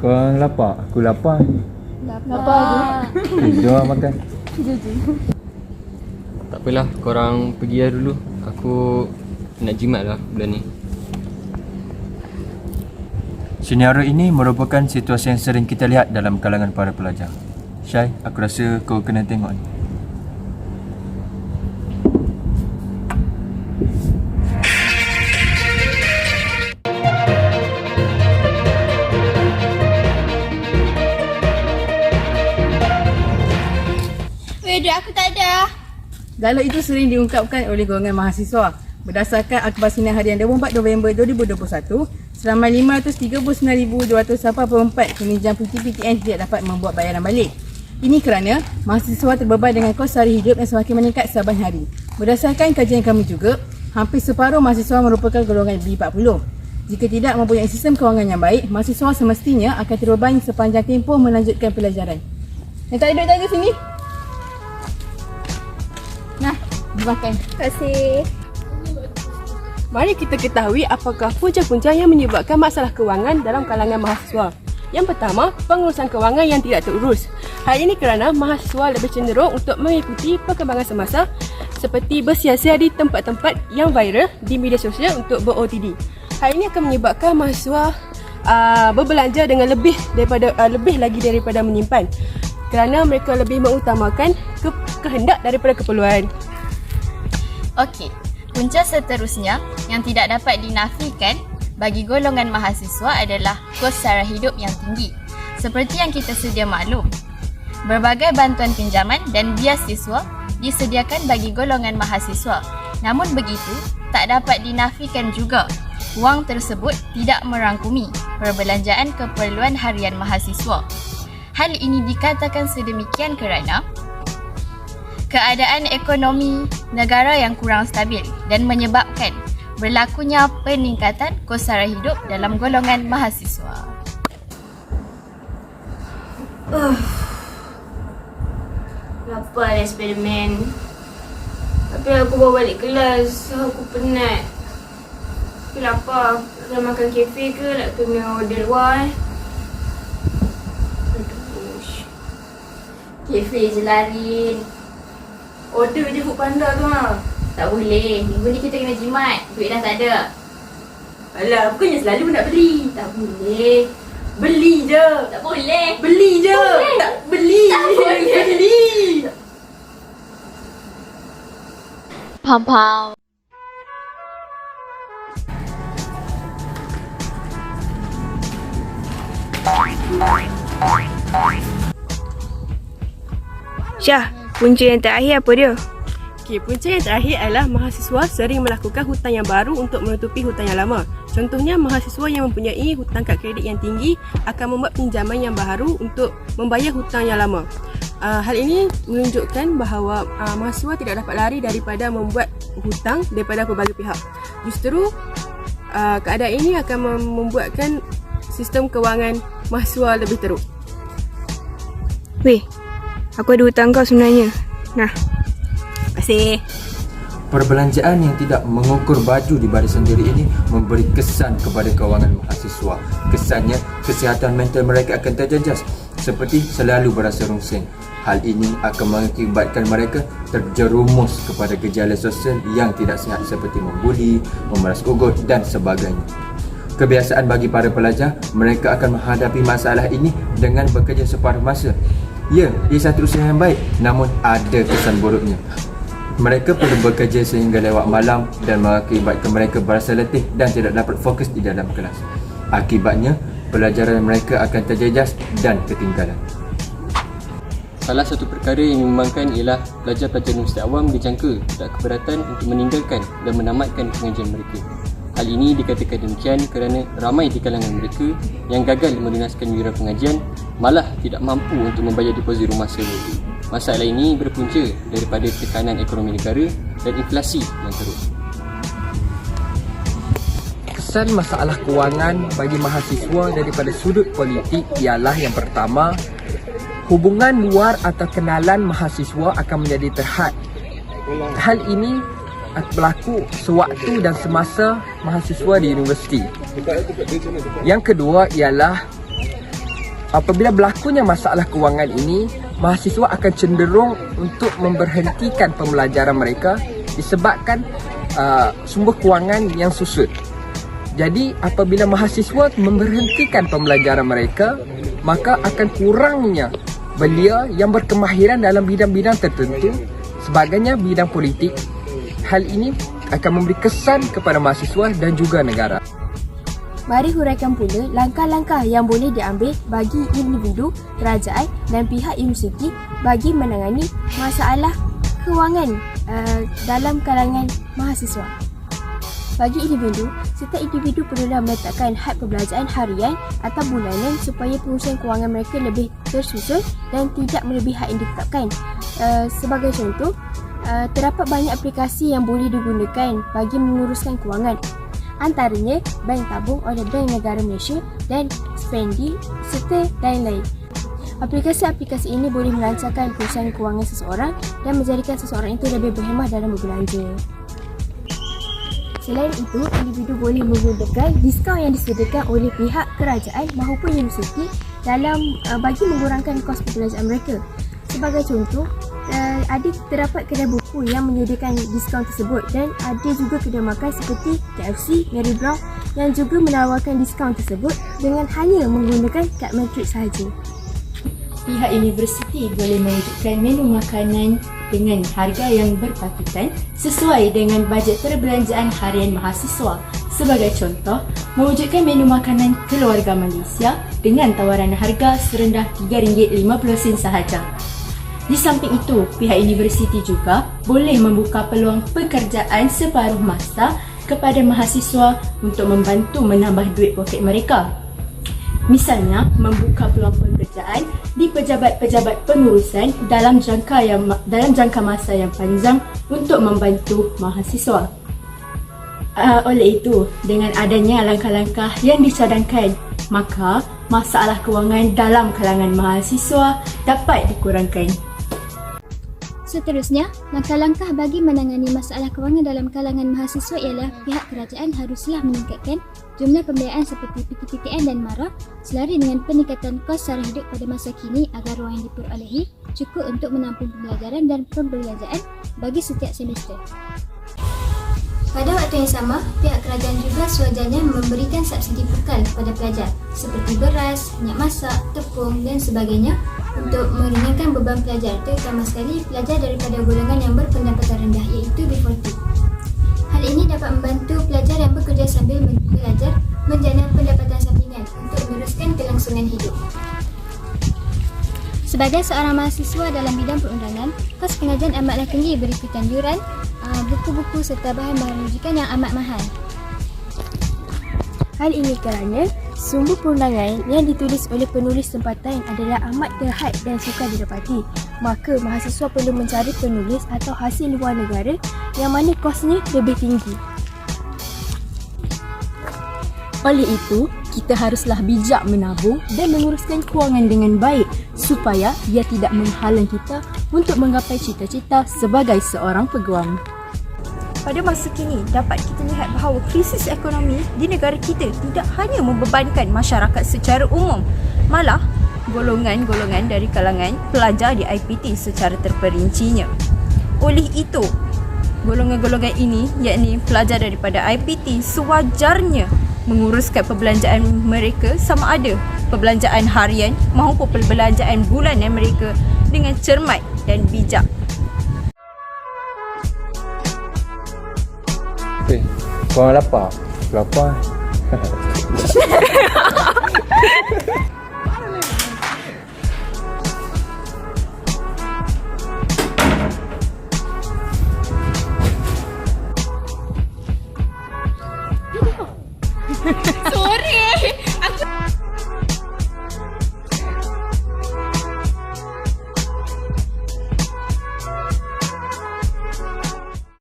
Korang lapar? Aku lapar. Lapar Jom makan. Tak apalah, korang pergi lah dulu. Aku nak jimat lah bulan ni. Senario ini merupakan situasi yang sering kita lihat dalam kalangan para pelajar. Syai, aku rasa kau kena tengok ni. Duit aku tak ada. Dialog itu sering diungkapkan oleh golongan mahasiswa. Berdasarkan Akhbar Sinar Harian 24 November 2021, seramai 539,284 peminjam PTPTN tidak dapat membuat bayaran balik. Ini kerana mahasiswa terbeban dengan kos sara hidup yang semakin meningkat saban hari. Berdasarkan kajian kami juga, hampir separuh mahasiswa merupakan golongan B40. Jika tidak mempunyai sistem kewangan yang baik, mahasiswa semestinya akan terbebani sepanjang tempoh melanjutkan pelajaran. Yang tak ada duit tak ada sini. Nah, dimakan. Terima kasih. Mari kita ketahui apakah punca-punca yang menyebabkan masalah kewangan dalam kalangan mahasiswa. Yang pertama, pengurusan kewangan yang tidak terurus. Hal ini kerana mahasiswa lebih cenderung untuk mengikuti perkembangan semasa seperti bersiasia di tempat-tempat yang viral di media sosial untuk ber-OTD. Hal ini akan menyebabkan mahasiswa berbelanja dengan lebih lagi daripada menyimpan kerana mereka lebih mengutamakan kehendak daripada keperluan. Okey, punca seterusnya yang tidak dapat dinafikan bagi golongan mahasiswa adalah kos sara hidup yang tinggi. Seperti yang kita sedia maklum, berbagai bantuan pinjaman dan biasiswa disediakan bagi golongan mahasiswa. Namun begitu, tak dapat dinafikan juga wang tersebut tidak merangkumi perbelanjaan keperluan harian mahasiswa. Hal ini dikatakan sedemikian kerana keadaan ekonomi negara yang kurang stabil dan menyebabkan berlakunya peningkatan kos sara hidup dalam golongan mahasiswa. Lapar dah Spiderman. Tapi aku bawa balik kelas. Aku penat. Aku lapar. Nak makan kafe ke nak kena order luar? Kafe je larin. Order je Foodpanda tu lah. Tak boleh, minggu ni kita kena jimat. Duit dah tak ada. Alah, bukannya selalu nak beli. Tak boleh. Beli je. Tak boleh. Beli je. Boleh. Tak beli. Tak boleh. Beli. Pam. Syah, punca yang terakhir apa dia? Okey, punca yang terakhir adalah mahasiswa sering melakukan hutang yang baru untuk menutupi hutang yang lama. Contohnya, mahasiswa yang mempunyai hutang kad kredit yang tinggi akan membuat pinjaman yang baru untuk membayar hutang yang lama. Hal ini menunjukkan bahawa mahasiswa tidak dapat lari daripada membuat hutang daripada pelbagai pihak. Justru, keadaan ini akan membuatkan sistem kewangan mahasiswa lebih teruk. Weh, aku ada hutang kau sebenarnya. Nah, terima kasih. Perbelanjaan yang tidak mengukur baju di barisan diri ini memberi kesan kepada kewangan mahasiswa. Kesannya, kesihatan mental mereka akan terjejas seperti selalu berasa rungsing. Hal ini akan mengakibatkan mereka terjerumus kepada gejala sosial yang tidak sihat seperti membuli, memeras ugut dan sebagainya. Kebiasaan bagi para pelajar, mereka akan menghadapi masalah ini dengan bekerja separuh masa. Ya, ia satu usaha yang baik, namun ada kesan buruknya. Mereka perlu bekerja sehingga lewat malam dan mengakibatkan mereka berasa letih dan tidak dapat fokus di dalam kelas. Akibatnya, pelajaran mereka akan terjejas dan ketinggalan. Salah satu perkara yang menyumbangkan ialah pelajar-pelajar Universiti Awam dijangka tak keberatan untuk meninggalkan dan menamatkan pengajian mereka. Hal ini dikatakan demikian kerana ramai di kalangan mereka yang gagal melunaskan yuran pengajian malah tidak mampu untuk membayar deposit rumah sewa. Masalah ini berpunca daripada tekanan ekonomi negara dan inflasi yang teruk. Kesan masalah kewangan bagi mahasiswa daripada sudut politik ialah yang pertama, hubungan luar atau kenalan mahasiswa akan menjadi terhad. Hal ini berlaku sewaktu dan semasa mahasiswa di universiti. Yang kedua ialah apabila berlakunya masalah kewangan ini, mahasiswa akan cenderung untuk memberhentikan pembelajaran mereka disebabkan sumber kewangan yang susut. Jadi apabila mahasiswa memberhentikan pembelajaran mereka, maka akan kurangnya belia yang berkemahiran dalam bidang-bidang tertentu, sebagainya bidang politik. Hal ini akan memberi kesan kepada mahasiswa dan juga negara. Mari huraikan pula langkah-langkah yang boleh diambil bagi individu, kerajaan dan pihak universiti bagi menangani masalah kewangan dalam kalangan mahasiswa. Bagi individu, setiap individu perlulah meletakkan had perbelanjaan harian atau bulanan supaya pengurusan kewangan mereka lebih tersusun dan tidak melebihi had yang ditetapkan. Sebagai contoh, terdapat banyak aplikasi yang boleh digunakan bagi menguruskan kewangan. Antaranya Bank Tabung oleh Bank Negara Malaysia dan Spendi serta lain-lain. Aplikasi-aplikasi ini boleh melancarkan perusahaan kewangan seseorang dan menjadikan seseorang itu lebih berhemah dalam berbelanja. Selain itu, individu boleh menggunakan diskaun yang disediakan oleh pihak kerajaan maupun universiti dalam bagi mengurangkan kos perbelanjaan mereka. Sebagai contoh, terdapat kedai buku yang menyediakan diskaun tersebut dan ada juga kedai makan seperti KFC, Mary Brown yang juga menawarkan diskaun tersebut dengan hanya menggunakan kad matrik sahaja. Pihak universiti boleh mewujudkan menu makanan dengan harga yang berpatutan sesuai dengan bajet perbelanjaan harian mahasiswa. Sebagai contoh, mewujudkan menu makanan keluarga Malaysia dengan tawaran harga serendah RM3.50 sahaja. Di samping itu, pihak universiti juga boleh membuka peluang pekerjaan separuh masa kepada mahasiswa untuk membantu menambah duit poket mereka. Misalnya, membuka peluang pekerjaan di pejabat-pejabat pengurusan dalam jangka masa yang panjang untuk membantu mahasiswa. Oleh itu, dengan adanya langkah-langkah yang dicadangkan, maka masalah kewangan dalam kalangan mahasiswa dapat dikurangkan. Seterusnya, langkah-langkah bagi menangani masalah kewangan dalam kalangan mahasiswa ialah pihak kerajaan haruslah meningkatkan jumlah pembiayaan seperti PTPTN dan MARA selari dengan peningkatan kos sara hidup pada masa kini agar wang yang diperolehi cukup untuk menampung pembelajaran dan pembelanjaan bagi setiap semester. Pada waktu yang sama, pihak kerajaan juga sewajarnya memberikan subsidi bekal kepada pelajar seperti beras, minyak masak, tepung dan sebagainya untuk meringankan beban pelajar, terutama sekali pelajar daripada golongan yang berpendapatan rendah iaitu B40. Hal ini dapat membantu pelajar yang bekerja sambil belajar menjana pendapatan sampingan untuk meneruskan kelangsungan hidup. Sebagai seorang mahasiswa dalam bidang perundangan, kos pengajian amatlah tinggi berikutan yuran, buku-buku serta bahan-bahan rujukan yang amat mahal. Hal ini kerana sumber perundangan yang ditulis oleh penulis tempatan adalah amat terhad dan sukar didapati. Maka mahasiswa perlu mencari penulis atau hasil luar negara yang mana kosnya lebih tinggi. Oleh itu, kita haruslah bijak menabung dan menguruskan kewangan dengan baik supaya ia tidak menghalang kita untuk menggapai cita-cita sebagai seorang peguam. Pada masa kini, dapat kita lihat bahawa krisis ekonomi di negara kita tidak hanya membebankan masyarakat secara umum, malah golongan-golongan dari kalangan pelajar di IPT secara terperincinya. Oleh itu, golongan-golongan ini, yakni pelajar daripada IPT, sewajarnya menguruskan perbelanjaan mereka sama ada perbelanjaan harian maupun perbelanjaan bulanan mereka dengan cermat dan bijak. Korang lapar? Lapar.